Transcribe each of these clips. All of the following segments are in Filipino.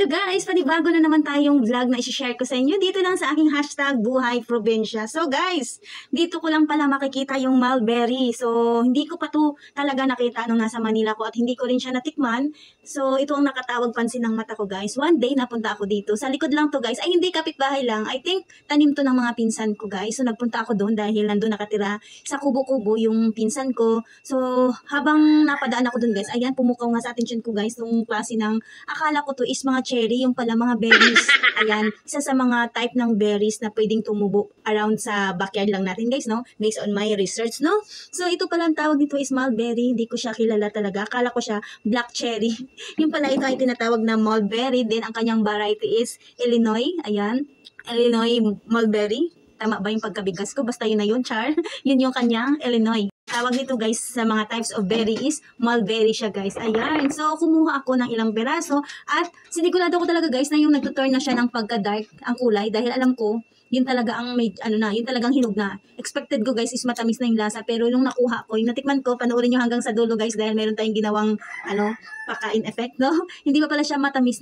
guys, panibago na naman tayong vlog na i-share ko sa inyo dito lang sa aking hashtag Buhay Probinsya. So guys, dito ko lang pala makikita yung mulberry. So hindi ko pa to talaga nakita nung nasa Manila ko at hindi ko rin siya natikman. So ito ang nakatawag pansin ng mata ko guys. One day napunta ako dito. Sa likod lang to guys. Ay hindi, kapitbahay lang. I think tanim to ng mga pinsan ko guys. So nagpunta ako doon dahil nandun nakatira sa kubo-kubo yung pinsan ko. So habang napadaan ako doon guys, ayan, pumukaw nga sa atensyon ko guys nung klase ng, akala ko to is mga cherry, yung pala mga berries. Ayan, isa sa mga type ng berries na pwedeng tumubo around sa backyard lang natin guys, no? Based on my research, no? So ito pala ang tawag dito is mulberry. Hindi ko siya kilala talaga. Akala ko siya black cherry. Yung pala ito ay tinatawag na mulberry. Then ang kanyang variety is Illinois. Ayan, Illinois mulberry. Tama ba yung pagkabigas ko? Basta yun na yun, char. Yun yung kanyang Illinois. Tawag nito guys sa mga types of berry is mulberry siya guys. Ayan. So kumuha ako ng ilang peraso at sinigurado ko talaga guys na yung nagtuturn na siya ng pagka-dark ang kulay dahil alam ko yun talaga ang may yun talagang hinog na. Expected ko guys is matamis na yung lasa, pero nung nakuha ko, yung natikman ko, panoorin niyo hanggang sa dulo guys dahil meron tayong ginawang pakain effect, no? Hindi pa pala siya matamis,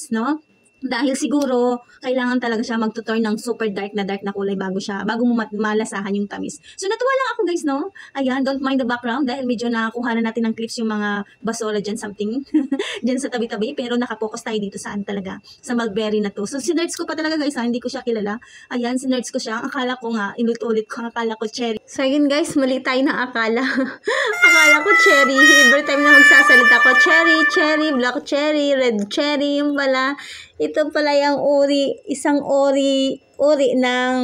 no? Dahil siguro, kailangan talaga siya magtuturn ng super dark na kulay bago mo malasahan yung tamis. So, natuwa lang ako guys, no? Ayan, don't mind the background dahil medyo nakakuha na natin ng clips yung mga basura dyan, something. Dyan sa tabi-tabi, pero nakapokus tayo dito saan talaga, sa mulberry na to. So, sinerts ko pa talaga guys, hindi ko siya kilala. Ayan, sinerts ko siya. Akala ko nga, inulit ko, akala ko cherry. So, yun guys, mali tayo na akala. Akala ko cherry. Every time na magsasalita ko, cherry, black cherry, red cherry, yung pala. Ito pala yung isang uri ng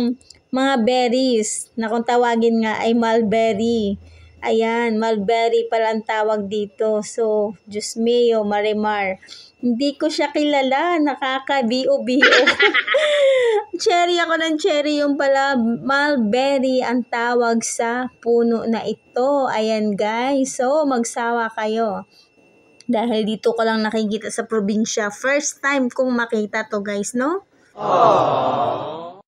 mga berries na kung tawagin nga ay mulberry. Ayan, mulberry pala ang tawag dito. So, Diyos mio, Marimar. Hindi ko siya kilala, nakaka-bio-bio. Cherry ako ng cherry, yung pala mulberry ang tawag sa puno na ito. Ayan guys, so magsawa kayo. Dahil dito ko lang nakikita sa probinsya. First time kong makita to guys, no? Aww.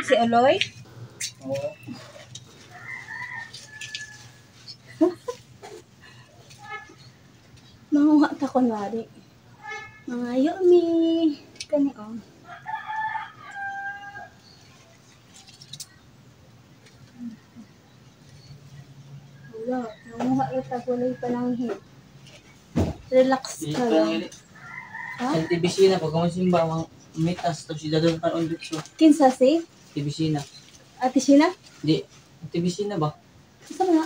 Si Oloy? Oo. Manguha ta kunwari. Mga yummy. Kani oh. Wala. Nanguha rin tagunay pa ng hit. Relax ka lang. Ha? Sa TBC na, pag kumasimba, mga mitas, tapos idadon pa on dito. Kinsa si? TBC na. Ate Sina? Hindi. TBC na ba? Isa nga.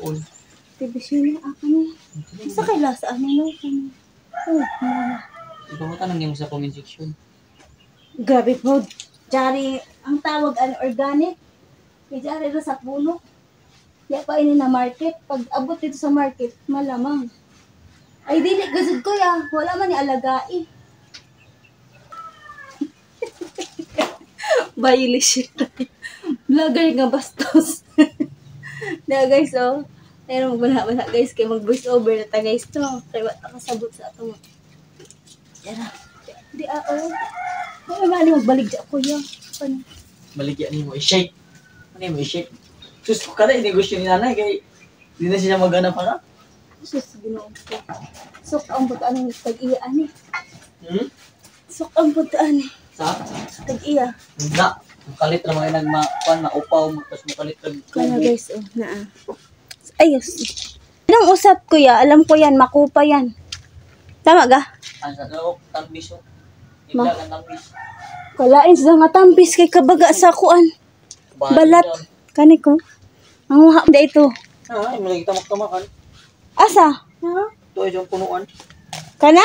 All. TBC na ako ni. Isa kay lasa ano no? Oh, mama. Ikaw mo tanong niyo sa comment section. Grabe po. Jari, ang tawag organic. Kaya jari rin sa puno. Kaya pa ini na market. Pag abot dito sa market, malamang. Ay, dili, gazod ko ya. Wala man ni alagai. Violation tayo. Vlogger nga bastos. Na guys, oh. Pero magbala guys, kaya mag-voice over na ta guys to. Kaya wala kasabot sa ato. Yan. Di oh. Kaya nga ni magbalik dyan ko ya. Paano? Baligyan niyo mo, i-shake. Ano mo, i-shake? Sus ko ka na, inegosyo ni nanay, kaya hindi na siya magana para. Sus, ginoon ko. Sok ang butaan ng tag-iya ni. Sok ang butaan ni. Sa? Tag-iya. Hindi. Makalit na mga nagmakuan, maupaw, tapos makalit na kaya guys, oh, naa. Ayos. Anong usap ko ya? Alam ko yan, makupa yan. Tama ga? Ano sa loob, tambis o. Ibla ang tambis. Kalain sa nga tampis kay kabaga sa kuan. Balat. Kani ko. Ang uha da ito. Ha, yung lagi tamak-tamakan. Asa? Ha? Ito ay yung punuan. Kana?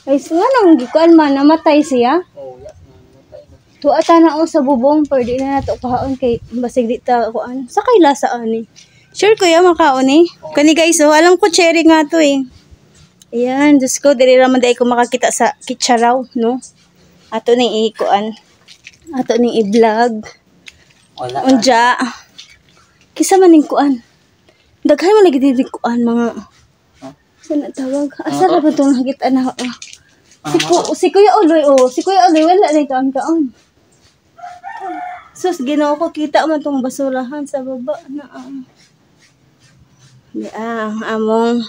Ay, nga nang gikuan man, namatay siya. Oh, ya. Namatay na. Tuata na o sa bubong, pero di na nato kaon kay basig di ta kuan. Sa kay lasa ani. Sure kuya makaon eh. Kani guys, oh, alam ko cherry nga to eh. Ayan, Diyos ko, dili raman dahil ko makakita sa kitsaraw, no? Ato ning ikuan. Ato ning i-vlog. Wala. Unja. Kisa man ning kuan. Daghan man lagi dili kuan mga. Sana tawag. Asa ra ba tong nakita na? Si Kuya Oloy, oh. Si Kuya Oloy wala na kaon. Sus, Ginoo ko kita man tong basurahan sa baba na. Among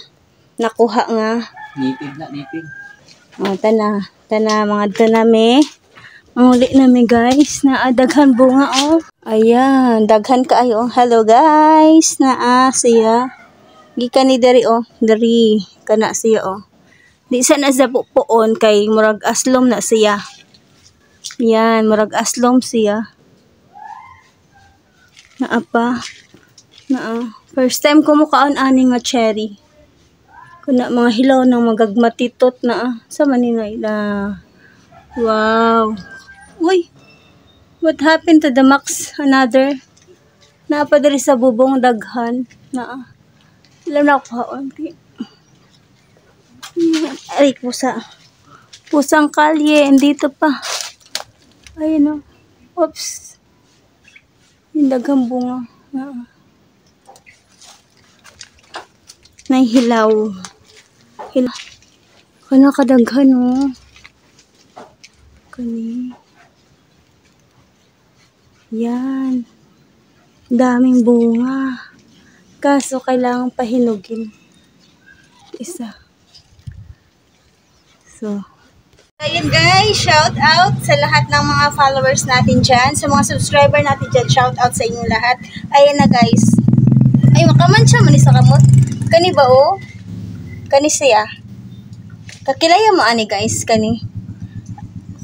nakuha nga. Native na, native. O, tana mga tanami. Muli nami guys, daghan bunga oh. Ayan, daghan kaayo. Hello guys, siya. Gikan ni dari oh, dari kana siya oh. Di sana sa puon kay murag aslom na siya. Yan, murag aslom siya. Naapa. First time ko mukaan ani nga cherry. Kuna mga hilaw ng magagmatitot na sa maninay na. Wow. Uy. What happened to the max? Another. Napadali sa bubong daghan na. Ilan na ako. Ay, pusa. Pusang kalye. Dito pa. Ayun o. Oops. Yung daghang bunga. Nahihilaw. Kana kadaghan o. Kani. Yan. Daming bunga. Kaso kailangan pahinugin. Isa. So. Ayun guys, shout out sa lahat ng mga followers natin dyan. Sa mga subscriber natin dyan, shout out sa inyong lahat. Ayan na guys. Ay, makaman siya, manisa kamot. Kani ba o? Kani siya. Kakilaya mo ani guys, kani.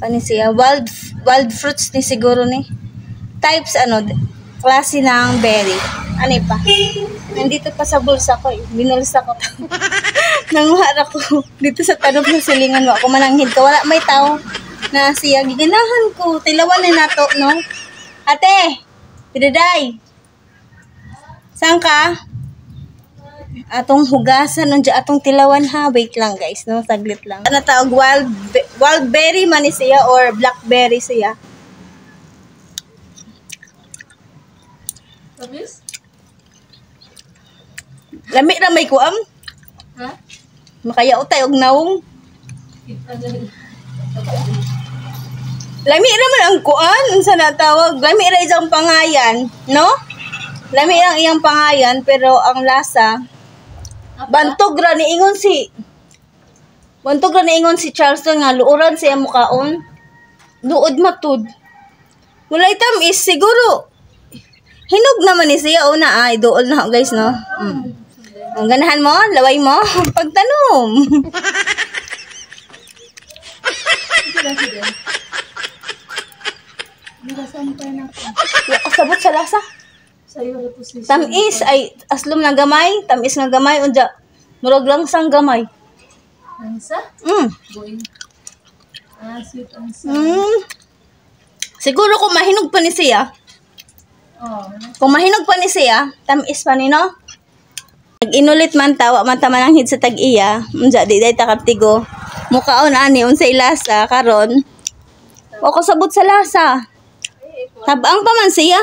Kani siya. Wild fruits ni siguro ni. Types klase ng berry. Ano pa? Nandito pa sa bulsa ko eh. Binulsa ko to. Nanguhara ko. Dito sa tanong ng silingan mo. Ako mananghid ka. Wala may tao na siya. Giganahan ko. Tilawan na nato, no? Ate! Pidaday! Saan ka? Atong hugasan. Atong tilawan ha. Wait lang guys, no? Saglit lang. Ano tawag? Wild berry man siya or blackberry siya. Tamis? Lami ra may kuam. Ha? Makaya utay og naong. Lami ra man ang kuan unsa na tawag. Lami ra isang pangayan, no? Lami ang iyang pangayan pero ang lasa bantog ra niingon si Charleston nga luoran siya mukaon. Duod matud. Walay tamis siguro. Hinog naman ni siya una dool na guys no. Ang ganahan mo, laway mo pagtanom. Kasabot sa lasa. Tamis ay aslom na gamay, tamis nga gamay unja murag lang sang gamay. Ansa? Boy. Sweet ansa. Siguro kung mahinog pa ni siya. Kung mahinog pa ni siya, tamis pa ni no? Nag-inulit man tawa man tamananghid sa tag-iya, unja di day takaptigo. Mukaon ani unsay lasa karon. O kasabot sa lasa. Tabang pa man siya.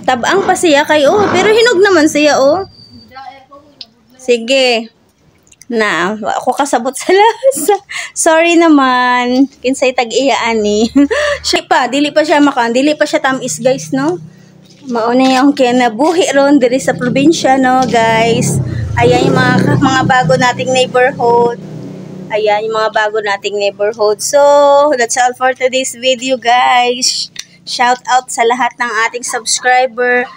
Tabang pa siya kay pero hinog naman siya Sige. Na, ako kasabot sa lasa. Sorry naman. Kinsay tag-iya ani. Siya pa, dili pa siya tamis guys, no? Mauna yung kinabuhi ron diri sa probinsya, no, guys. Ayan yung mga bago nating neighborhood. So, that's all for today's video, guys. Shout out sa lahat ng ating subscriber.